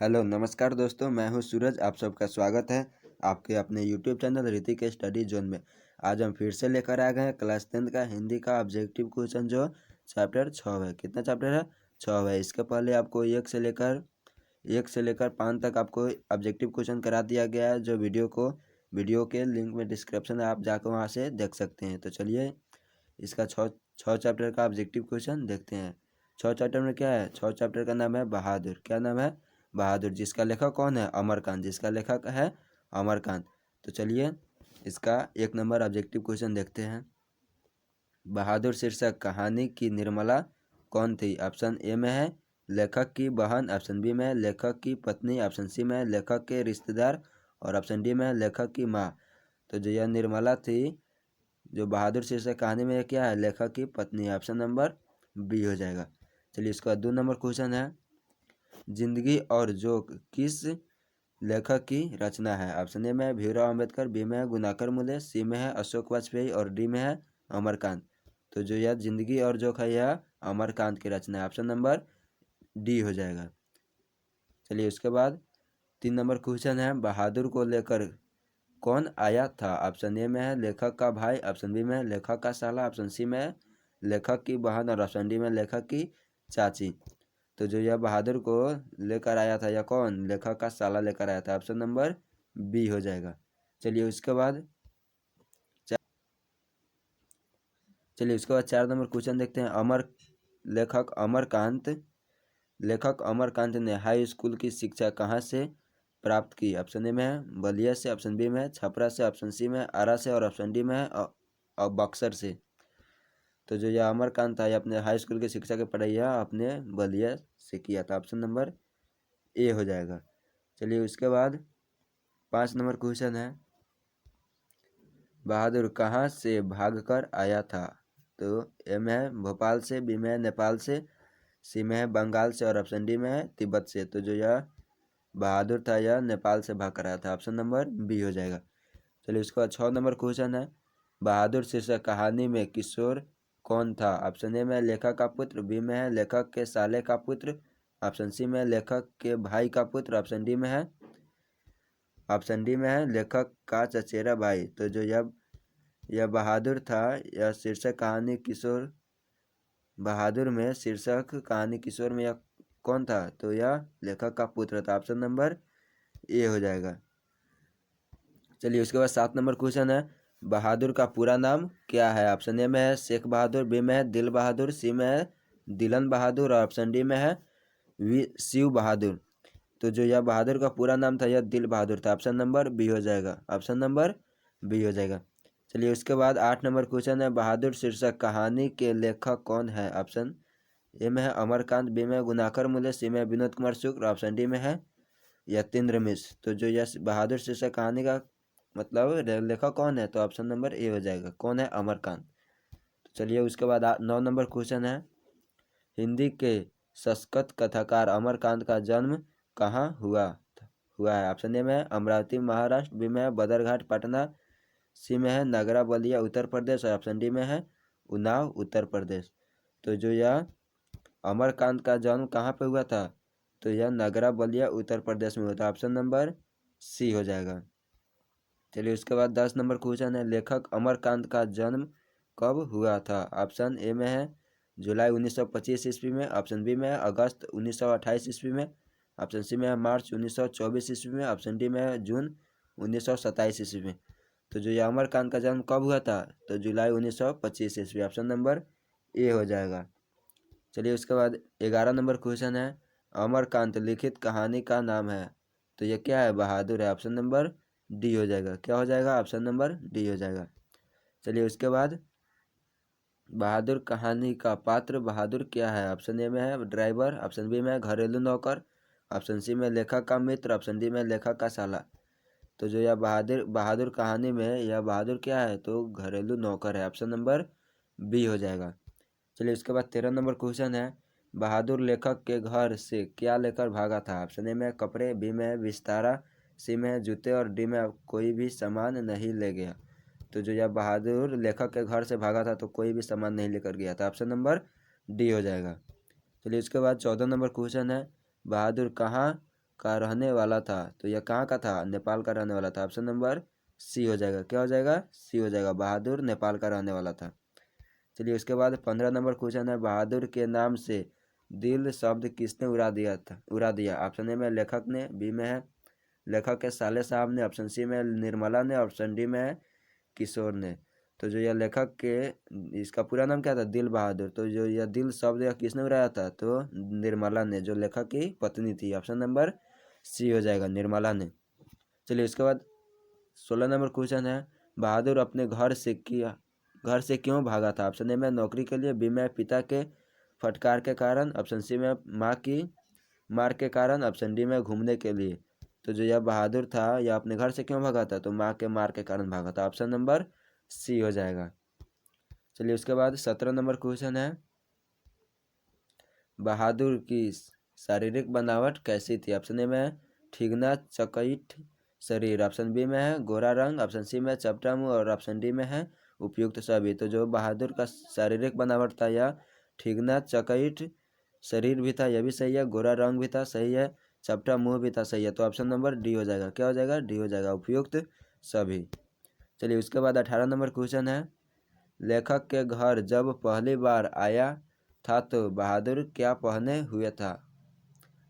Hello नमस्कार दोस्तों, मैं हूं सूरज। आप सबका स्वागत है आपके अपने YouTube channel Hrithik study zone में। आज हम फिर से लेकर आ गए हैं क्लास 10 का हिंदी का ऑब्जेक्टिव क्वेश्चन जो चैप्टर 6 है। कितना चैप्टर है? 6 है। इसके पहले आपको एक से लेकर 5 तक आपको ऑब्जेक्टिव क्वेश्चन करा दिया गया है, जो वीडियो के लिंक में डिस्क्रिप्शन है, आप जाकर वहाँ से देख सकते हैं। तो चलिए इसका छः चैप्टर का ऑब्जेक्टिव क्वेश्चन देखते हैं। 6 चैप्टर में क्या है? 6 चैप्टर का नाम है बहादुर। क्या नाम है? बहादुर। जिसका लेखक कौन है? अमरकांत। जिसका लेखक है अमरकांत। तो चलिए इसका 1 नंबर ऑब्जेक्टिव क्वेश्चन देखते हैं। बहादुर शीर्षक कहानी की निर्मला कौन थी? ऑप्शन ए में है लेखक की बहन, ऑप्शन बी में है लेखक की पत्नी, ऑप्शन सी में है लेखक के रिश्तेदार और ऑप्शन डी में है लेखक की माँ। तो जो यह निर्मला थी, जो बहादुर शीर्षक कहानी में क्या है? लेखक की पत्नी। ऑप्शन नंबर बी हो जाएगा। चलिए इसका 2 नंबर क्वेश्चन है, जिंदगी और जोक किस लेखक की रचना है? ऑप्शन ए में है भीमराव अम्बेडकर, बी में है गुणाकर मूले, सी में है अशोक वाजपेयी और डी में है अमरकांत। तो जो यह जिंदगी और जोक है यह अमरकांत की रचना है। ऑप्शन नंबर डी हो जाएगा। चलिए उसके बाद 3 नंबर क्वेश्चन है, बहादुर को लेकर कौन आया था? ऑप्शन ए में है लेखक का भाई, ऑप्शन बी में है लेखक का साला, ऑप्शन सी में है लेखक की बहन और ऑप्शन डी में लेखक की चाची। तो जो यह बहादुर को लेकर आया था यह कौन? लेखक का साला लेकर आया था। ऑप्शन नंबर बी हो जाएगा। चलिए उसके बाद 4 नंबर क्वेश्चन देखते हैं। लेखक अमरकांत ने हाई स्कूल की शिक्षा कहाँ से प्राप्त की? ऑप्शन ए में है बलिया से, ऑप्शन बी में है छपरा से, ऑप्शन सी में है आरा से और ऑप्शन डी में है बक्सर से। तो जो यह अमरकांत था ये अपने हाई स्कूल की शिक्षा की पढ़ाई अपने बलिया से किया था। ऑप्शन नंबर ए हो जाएगा। चलिए उसके बाद 5 नंबर क्वेश्चन है, बहादुर कहाँ से भागकर आया था? तो ए में है भोपाल से, बी में है नेपाल से, सी में है बंगाल से और ऑप्शन डी में है तिब्बत से। तो जो यह बहादुर था यह नेपाल से भाग कर आया था। ऑप्शन नंबर बी हो जाएगा। चलिए उसके बाद 6 नंबर क्वेश्चन है, बहादुर शीर्षक कहानी में किशोर कौन था? ऑप्शन ए में है लेखक का पुत्र, बी में है लेखक के साले का पुत्र, ऑप्शन सी में है लेखक के भाई का पुत्र, ऑप्शन डी में है लेखक का चचेरा भाई। तो जो यह बहादुर था, यह शीर्षक कहानी किशोर बहादुर में शीर्षक कहानी किशोर में यह कौन था? तो यह लेखक का पुत्र था। ऑप्शन नंबर ए हो जाएगा। चलिए उसके बाद 7 नंबर क्वेश्चन है, बहादुर का पूरा नाम क्या है? ऑप्शन ए में है शेख बहादुर, बी में है दिल बहादुर, सी में है दिलन बहादुर और ऑप्शन डी में है शिव बहादुर। तो जो यह बहादुर का पूरा नाम था यह दिल बहादुर था। ऑप्शन नंबर बी हो जाएगा। ऑप्शन नंबर बी हो जाएगा। चलिए उसके बाद 8 नंबर क्वेश्चन है, बहादुर शीर्षक कहानी के लेखक कौन है? ऑप्शन ए में है अमरकांत, बी में है गुणाकर मूले, सी में है विनोद कुमार शुक्ल, ऑप्शन डी में है यतीन्द्र मिश्र। तो जो यह बहादुर शीर्षक कहानी का मतलब लेखक कौन है? तो ऑप्शन नंबर ए हो जाएगा। कौन है? अमरकांत। तो चलिए उसके बाद 9 नंबर क्वेश्चन है, हिंदी के संस्कृत कथाकार अमरकांत का जन्म कहाँ हुआ है? ऑप्शन ए में है अमरावती महाराष्ट्र, बी में है बदरघाट पटना, सी में है नगरा बलिया उत्तर प्रदेश और ऑप्शन डी में है उन्नाव उत्तर प्रदेश। तो जो यह अमरकांत का जन्म कहाँ पे हुआ था? तो यह नगरा बलिया उत्तर प्रदेश में हुआ था। ऑप्शन नंबर सी हो जाएगा। चलिए उसके बाद 10 नंबर क्वेश्चन है, लेखक अमरकांत का जन्म कब हुआ था? ऑप्शन ए में है जुलाई 1925 ईस्वी में, ऑप्शन बी में है अगस्त 1928 ईस्वी में, ऑप्शन सी में है मार्च 1924 ईस्वी में, ऑप्शन डी में है जून 1927 ईस्वी में। तो जो ये अमरकांत का जन्म कब हुआ था? तो जुलाई 1925 ईस्वी। ऑप्शन नंबर ए हो जाएगा। चलिए उसके बाद 11 नंबर क्वेश्चन है, अमरकांत लिखित कहानी का नाम है? तो ये क्या है? बहादुर है। ऑप्शन नंबर डी हो जाएगा। क्या हो जाएगा? ऑप्शन नंबर डी हो जाएगा। चलिए उसके बाद बहादुर कहानी का पात्र बहादुर क्या है? ऑप्शन ए में है ड्राइवर, ऑप्शन बी में है घरेलू नौकर, ऑप्शन सी में लेखक का मित्र, ऑप्शन डी में लेखक का साला। तो जो यह बहादुर कहानी में यह बहादुर क्या है? तो घरेलू नौकर है। ऑप्शन नंबर बी हो जाएगा। चलिए उसके बाद 13 नंबर क्वेश्चन है, बहादुर लेखक के घर से क्या लेकर भागा था? ऑप्शन ए में कपड़े, बी में बिस्तारा, सी में जूते और डी में कोई भी सामान नहीं ले गया। तो जो यह बहादुर लेखक के घर से भागा था तो कोई भी सामान नहीं लेकर गया था। ऑप्शन नंबर डी हो जाएगा। चलिए उसके बाद 14 नंबर क्वेश्चन है, बहादुर कहाँ का रहने वाला था। तो यह कहाँ का था? नेपाल का रहने वाला था। ऑप्शन नंबर सी हो जाएगा। क्या हो जाएगा? सी हो जाएगा। बहादुर नेपाल का रहने वाला था। चलिए उसके बाद 15 नंबर क्वेश्चन है, बहादुर के नाम से दिल शब्द किसने उड़ा दिया? ऑप्शन ए में लेखक ने, बी में है लेखक के साले साहब ने, ऑप्शन सी में निर्मला ने, ऑप्शन डी में है किशोर ने। तो जो यह लेखक के, इसका पूरा नाम क्या था? दिल बहादुर। तो जो यह दिल शब्द यह किसने उड़ाया था? तो निर्मला ने, जो लेखक की पत्नी थी। ऑप्शन नंबर सी हो जाएगा, निर्मला ने। चलिए उसके बाद 16 नंबर क्वेश्चन है, बहादुर अपने घर से क्यों भागा था? ऑप्शन ए में नौकरी के लिए, बी में पिता के फटकार के कारण, ऑप्शन सी में माँ की मार के कारण, ऑप्शन डी में घूमने के लिए। तो जो यह बहादुर था यह अपने घर से क्यों भागा था? तो माँ के मार के कारण भागा था। ऑप्शन नंबर सी हो जाएगा। चलिए उसके बाद 17 नंबर क्वेश्चन है, बहादुर की शारीरिक बनावट कैसी थी? ऑप्शन ए में ठीगना चकैठ शरीर, ऑप्शन बी में है गोरा रंग, ऑप्शन सी में चपटा मुंह, और ऑप्शन डी में है उपयुक्त सभी। तो जो बहादुर का शारीरिक बनावट था यह ठीगना चकैठ शरीर भी था, यह भी सही है। गोरा रंग भी था, सही है। चपटा मुंह भी था, सही है। तो ऑप्शन नंबर डी हो जाएगा। क्या हो जाएगा? डी हो जाएगा, उपयुक्त सभी। चलिए उसके बाद 18 नंबर क्वेश्चन है, लेखक के घर जब पहली बार आया था तो बहादुर क्या पहने हुए था?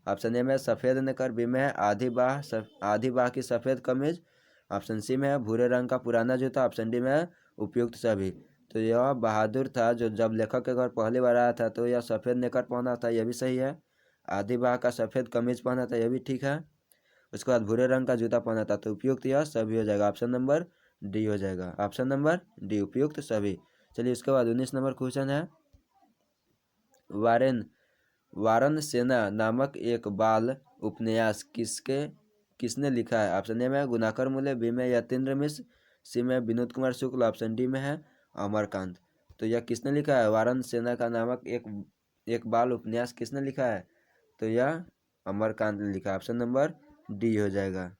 ऑप्शन ए में सफ़ेद नेकर, बी में है आधी बाह की सफ़ेद कमीज, ऑप्शन सी में है भूरे रंग का पुराना जूता, ऑप्शन डी में है उपयुक्त सभी। तो यह बहादुर था जो जब लेखक के घर पहली बार आया था तो यह सफ़ेद नेकर पहना था, यह भी सही है। आधी बाह का सफ़ेद कमीज पहना था, यह भी ठीक है। उसके बाद भूरे रंग का जूता पहना था, तो उपयुक्त यह सभी हो जाएगा। ऑप्शन नंबर डी हो जाएगा। ऑप्शन नंबर डी, उपयुक्त सभी। चलिए उसके बाद 19 नंबर क्वेश्चन है, वारन सेना नामक एक बाल उपन्यास किसने लिखा है? ऑप्शन ए में गुनाकर मूले, बी में यतीन्द्र मिश्र, सी में विनोद कुमार शुक्ल, ऑप्शन डी में है अमरकांत। तो यह किसने लिखा है? वारन सेना का नामक एक बाल उपन्यास किसने लिखा है? तो यह अमरकांत ने लिखा। ऑप्शन नंबर डी हो जाएगा।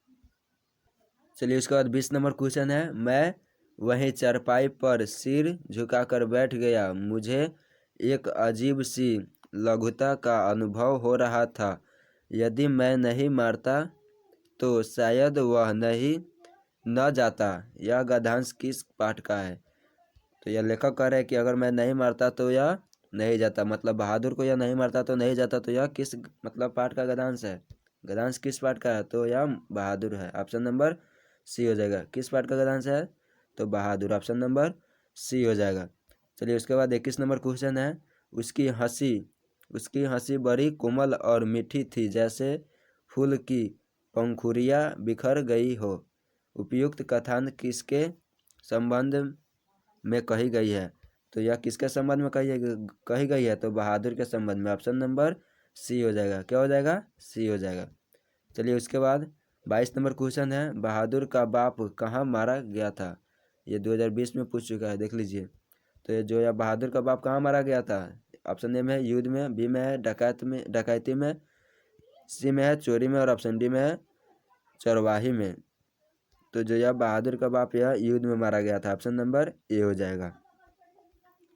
चलिए उसके बाद 20 नंबर क्वेश्चन है, मैं वहीं चारपाई पर सिर झुकाकर बैठ गया, मुझे एक अजीब सी लघुता का अनुभव हो रहा था। यदि मैं नहीं मारता तो शायद वह नहीं न जाता। यह गद्यांश किस पाठ का है? तो यह लेखक कह रहे हैं कि अगर मैं नहीं मारता तो यह नहीं जाता, मतलब बहादुर को यह नहीं मारता तो नहीं जाता। तो यह किस मतलब पाठ का गद्यांश है? गद्यांश किस पाठ का है? तो यह बहादुर है। ऑप्शन नंबर सी हो जाएगा। किस पाठ का गद्यांश है? तो बहादुर। ऑप्शन नंबर सी हो जाएगा। चलिए उसके बाद 21 नंबर क्वेश्चन है, उसकी हंसी बड़ी कोमल और मीठी थी, जैसे फूल की पंखुड़ियाँ बिखर गई हो। उपयुक्त कथान किसके संबंध में कही गई है? तो यह किसके संबंध में कही गई है? तो बहादुर के संबंध में। ऑप्शन नंबर सी हो जाएगा। क्या हो जाएगा? सी हो जाएगा। चलिए उसके बाद 22 नंबर क्वेश्चन है, बहादुर का बाप कहाँ मारा गया था? ये 2020 में पूछ चुका है, देख लीजिए। तो ये जो यह बहादुर का बाप कहाँ मारा गया था? ऑप्शन ए में है युद्ध में, बी में है डकैती में, सी में है चोरी में, और ऑप्शन डी में है चरवाही में। तो जो यह बहादुर का बाप यह युद्ध में मारा गया था। ऑप्शन नंबर ए हो जाएगा।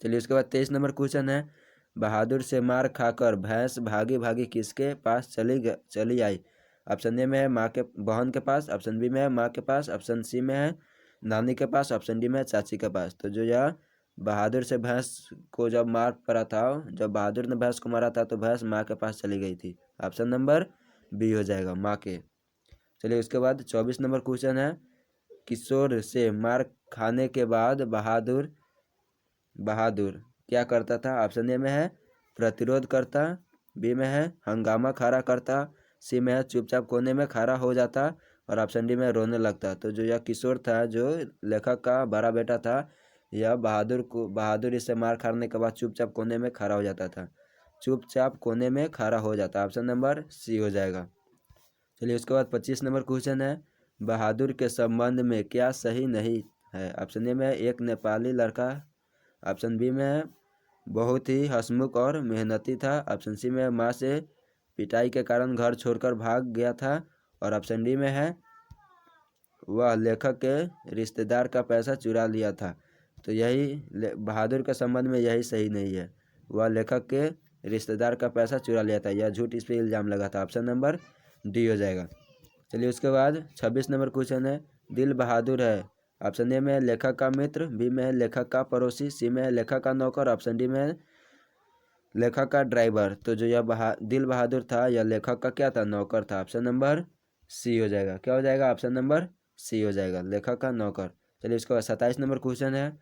चलिए उसके बाद 23 नंबर क्वेश्चन है, बहादुर से मार खाकर भैंस भागी भागी किसके पास चली आई? ऑप्शन ए में है माँ के बहन के पास, ऑप्शन बी में है माँ के पास, ऑप्शन सी में है नानी के पास, ऑप्शन डी में है चाची के पास। तो जो यह बहादुर से भैंस को जब मार पड़ा था, जब बहादुर ने भैंस को मारा था तो भैंस माँ के पास चली गई थी। ऑप्शन नंबर बी हो जाएगा, माँ के। चलिए उसके बाद 24 नंबर क्वेश्चन है, किशोर से मार खाने के बाद बहादुर क्या करता था? ऑप्शन ए में है प्रतिरोध करता, बी में है हंगामा खड़ा करता, सी में है चुपचाप कोने में खड़ा हो जाता, और ऑप्शन डी में रोने लगता। तो जो यह किशोर था, जो लेखक का बड़ा बेटा था, यह बहादुर इससे मार खाने के बाद चुपचाप कोने में खड़ा हो जाता था। चुपचाप कोने में खड़ा हो जाता। ऑप्शन नंबर सी हो जाएगा। चलिए उसके बाद 25 नंबर क्वेश्चन है, बहादुर के संबंध में क्या सही नहीं है? ऑप्शन ए में एक नेपाली लड़का, ऑप्शन बी में बहुत ही हंसमुख और मेहनती था, ऑप्शन सी में माँ से पिटाई के कारण घर छोड़कर भाग गया था, और ऑप्शन डी में है वह लेखक के रिश्तेदार का पैसा चुरा लिया था। तो यही बहादुर के संबंध में यही सही नहीं है, वह लेखक के रिश्तेदार का पैसा चुरा लिया था, यह झूठ इस पर इल्ज़ाम लगा था। ऑप्शन नंबर डी हो जाएगा। चलिए उसके बाद 26 नंबर क्वेश्चन है, दिल बहादुर है ऑप्शन ए में है लेखक का मित्र, बी में है लेखक का पड़ोसी, सी में है लेखक का नौकर, ऑप्शन डी में है लेखक का ड्राइवर। तो जो यह दिल बहादुर था यह लेखक का क्या था, नौकर था। ऑप्शन नंबर सी हो जाएगा। क्या हो जाएगा, ऑप्शन नंबर सी हो जाएगा, लेखक का नौकर। चलिए इसके बाद 27 नंबर क्वेश्चन है,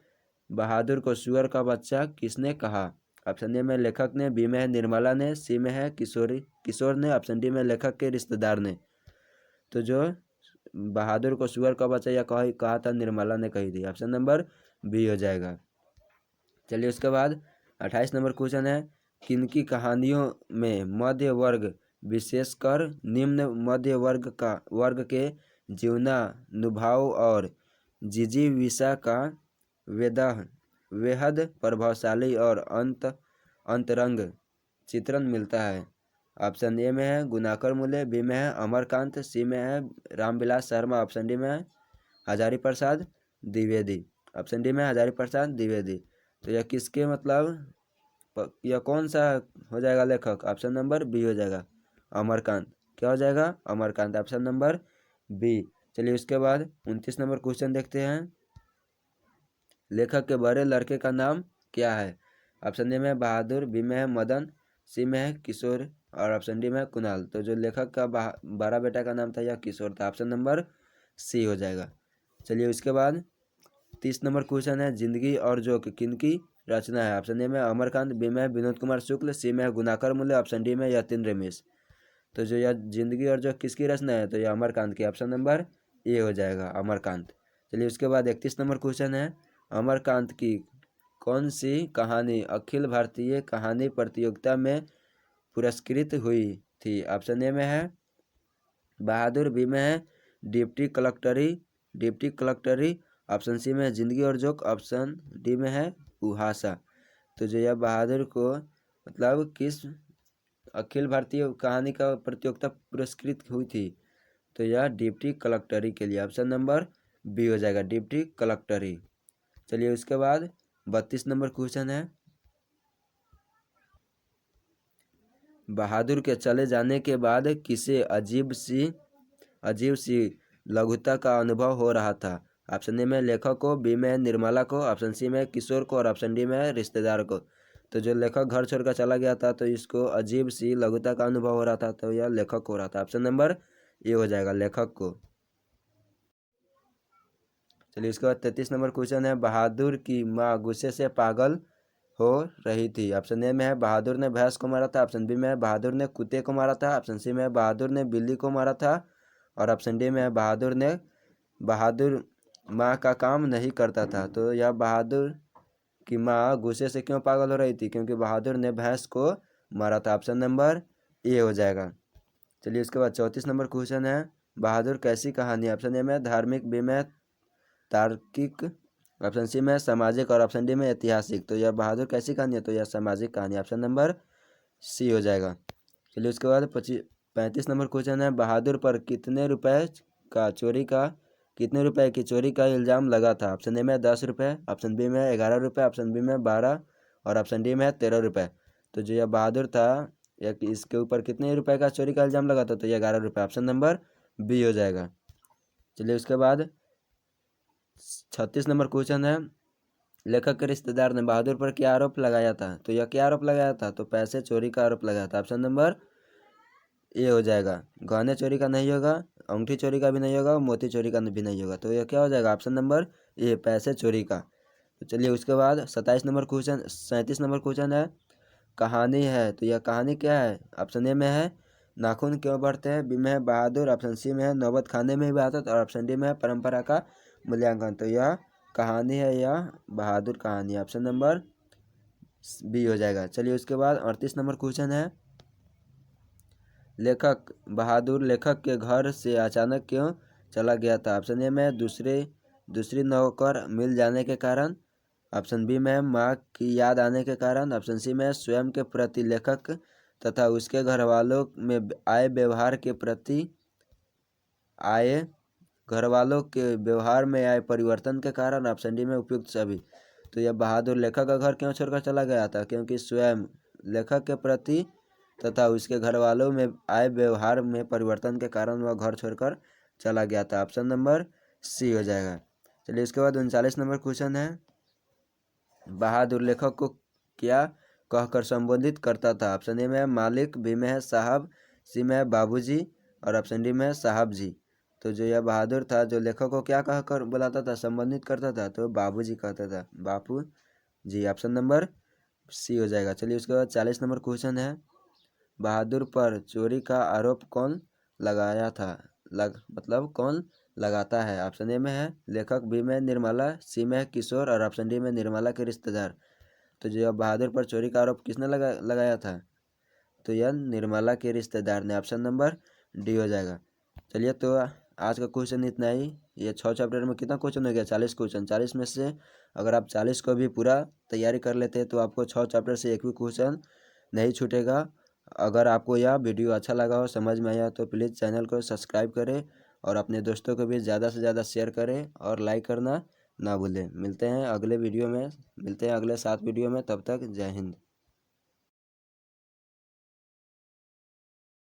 बहादुर को सुअर का बच्चा किसने कहा। ऑप्शन ए में लेखक ने, बी में है निर्मला ने, सी में है किशोर ने, ऑप्शन डी में लेखक के रिश्तेदार ने। तो जो बहादुर को सुअर का बच्चा यह कहा था निर्मला ने कही थी, ऑप्शन नंबर बी हो जाएगा। चलिए उसके बाद 28 नंबर क्वेश्चन है, किनकी कहानियों में मध्य वर्ग विशेषकर निम्न मध्य वर्ग के जीवनानुभव और जिजीविषा का बेहद प्रभावशाली और अंतरंग चित्रण मिलता है। ऑप्शन ए में है गुनाकर मूल्य, बी में है अमरकांत, सी में है रामविलास शर्मा, ऑप्शन डी में है हजारी प्रसाद द्विवेदी। ऑप्शन डी में हजारी प्रसाद द्विवेदी। तो यह किसके मतलब यह कौन सा हो जाएगा लेखक, ऑप्शन नंबर बी हो जाएगा, अमरकांत। क्या हो जाएगा, अमरकांत, ऑप्शन नंबर बी। चलिए उसके बाद 29 नंबर क्वेश्चन देखते हैं, लेखक के बड़े लड़के का नाम क्या है। ऑप्शन ए में बहादुर, बी में है मदन, सी में है किशोर और ऑप्शन डी में है कुणाल। तो जो लेखक का बड़ा बेटा का नाम था यह किशोर था, ऑप्शन नंबर सी हो जाएगा। चलिए उसके बाद 30 नंबर क्वेश्चन है, जिंदगी और जोक किनकी रचना है। ऑप्शन ए में अमरकांत, बी में है विनोद कुमार शुक्ल, सी में है गुनाकर मूल्य, ऑप्शन डी में यतीन रमेश। तो जो यह जिंदगी और जोक किसकी रचना है, तो यह अमरकांत की, ऑप्शन नंबर ए हो जाएगा, अमरकांत। चलिए उसके बाद 31 नंबर क्वेश्चन है, अमरकांत की कौन सी कहानी अखिल भारतीय कहानी प्रतियोगिता में पुरस्कृत हुई थी। ऑप्शन ए में है बहादुर, बी में है डिप्टी कलेक्टरी, ऑप्शन सी में है जिंदगी और जोक, ऑप्शन डी में है उहासा। तो जो यह बहादुर को मतलब किस अखिल भारतीय कहानी का प्रतियोगिता पुरस्कृत हुई थी, तो यह डिप्टी कलेक्टरी के लिए, ऑप्शन नंबर बी हो जाएगा, डिप्टी कलेक्टरी। चलिए उसके बाद 32 नंबर क्वेश्चन है, बहादुर के चले जाने के बाद किसे अजीब सी लघुता का अनुभव हो रहा था। ऑप्शन ए में लेखक को, बी में निर्मला को, ऑप्शन सी में किशोर को और ऑप्शन डी में रिश्तेदार को। तो जो लेखक घर छोड़कर चला गया था तो इसको अजीब सी लघुता का अनुभव हो रहा था, तो यह लेखक हो रहा था, ऑप्शन नंबर ए हो जाएगा, लेखक को। चलिए इसके बाद 33 नंबर क्वेश्चन है, बहादुर की माँ गुस्से से पागल हो रही थी। ऑप्शन ए में है बहादुर ने भैंस को मारा था, ऑप्शन बी में है बहादुर ने कुत्ते को मारा था, ऑप्शन सी में है बहादुर ने बिल्ली को मारा था और ऑप्शन डी में है बहादुर माँ का काम नहीं करता था। तो यह बहादुर की माँ गुस्से से क्यों पागल हो रही थी, क्योंकि बहादुर ने भैंस को मारा था, ऑप्शन नंबर ए हो जाएगा। चलिए इसके बाद 34 नंबर क्वेश्चन है, बहादुर कैसी कहानी। ऑप्शन ए में धार्मिक, बी में तार्किक, ऑप्शन सी में सामाजिक और ऑप्शन डी में ऐतिहासिक। तो यह बहादुर कैसी कहानी है, तो यह सामाजिक कहानी, ऑप्शन नंबर सी हो जाएगा। चलिए उसके बाद 35 नंबर क्वेश्चन है, बहादुर पर कितने रुपए की चोरी का इल्ज़ाम लगा था। ऑप्शन ए में 10 रुपये, ऑप्शन बी में 11 रुपये, ऑप्शन बी में 12 और ऑप्शन डी में 13 रुपये। तो जो यह बहादुर था इसके ऊपर कितने रुपए का चोरी का इल्ज़ाम लगा था, तो यह 11 रुपये, ऑप्शन नंबर बी हो जाएगा। चलिए उसके बाद 36 नंबर क्वेश्चन है, लेखक के रिश्तेदार ने बहादुर पर क्या आरोप लगाया था। तो यह क्या आरोप लगाया था, तो पैसे चोरी का आरोप लगाया था, ऑप्शन नंबर ए हो जाएगा। गहने चोरी का नहीं होगा, अंगूठी चोरी का भी नहीं होगा, मोती चोरी का भी नहीं होगा। तो यह क्या हो जाएगा, ऑप्शन नंबर ए, पैसे चोरी का। तो चलिए उसके बाद 37 नंबर क्वेश्चन है, कहानी है। तो यह कहानी क्या है। ऑप्शन ए में है नाखून क्यों बढ़ते हैं, बी में है बहादुर, ऑप्शन सी में है नौबत खाने में इबादत और ऑप्शन डी में है परंपरा का मूल्यांकन। तो यह कहानी है, यह बहादुर कहानी, ऑप्शन नंबर बी हो जाएगा। चलिए उसके बाद 38 नंबर क्वेश्चन है, बहादुर लेखक के घर से अचानक क्यों चला गया था। ऑप्शन ए में दूसरी नौकर मिल जाने के कारण, ऑप्शन बी में माँ की याद आने के कारण, ऑप्शन सी में स्वयं के प्रति लेखक तथा उसके घर वालों में व्यवहार में आए परिवर्तन के कारण, ऑप्शन डी में उपयुक्त सभी। तो यह बहादुर लेखक का घर क्यों छोड़कर चला गया था, क्योंकि स्वयं लेखक के प्रति तथा उसके घर वालों में आए व्यवहार में परिवर्तन के कारण वह घर छोड़कर चला गया था। ऑप्शन नंबर सी हो जाएगा। चलिए इसके बाद 39 नंबर क्वेश्चन है, बहादुर लेखक को क्या कहकर संबोधित करता था? ऑप्शन ए में है मालिक, बी में है साहब, सी में है बाबूजी और ऑप्शन डी में है साहब जी। तो जो यह बहादुर था जो लेखक को क्या कहकर बुलाता था, संबोधित करता था, तो बाबूजी कहता था, बापू जी। ऑप्शन नंबर सी हो जाएगा। चलिए उसके बाद 40 नंबर क्वेश्चन है, बहादुर पर चोरी का आरोप कौन लगाया था? मतलब कौन लगाता है? ऑप्शन ए में है लेखक, बी में निर्मला, सी में है किशोर और ऑप्शन डी में निर्मला के रिश्तेदार। तो जो बहादुर पर चोरी का आरोप किसने लगाया था? तो यह निर्मला के रिश्तेदार ने। ऑप्शन नंबर डी हो जाएगा। चलिए तो आज का क्वेश्चन इतना ही। ये 6 चैप्टर में कितना क्वेश्चन हो गया? 40 क्वेश्चन। 40 में से अगर आप 40 को भी पूरा तैयारी कर लेते हैं तो आपको 6 चैप्टर से एक भी क्वेश्चन नहीं छूटेगा। अगर आपको यह वीडियो अच्छा लगा हो, समझ में आया, तो प्लीज़ चैनल को सब्सक्राइब करें और अपने दोस्तों को भी ज़्यादा से ज़्यादा शेयर करें और लाइक करना ना भूलें। मिलते हैं अगले 7 वीडियो में। तब तक जय हिंद।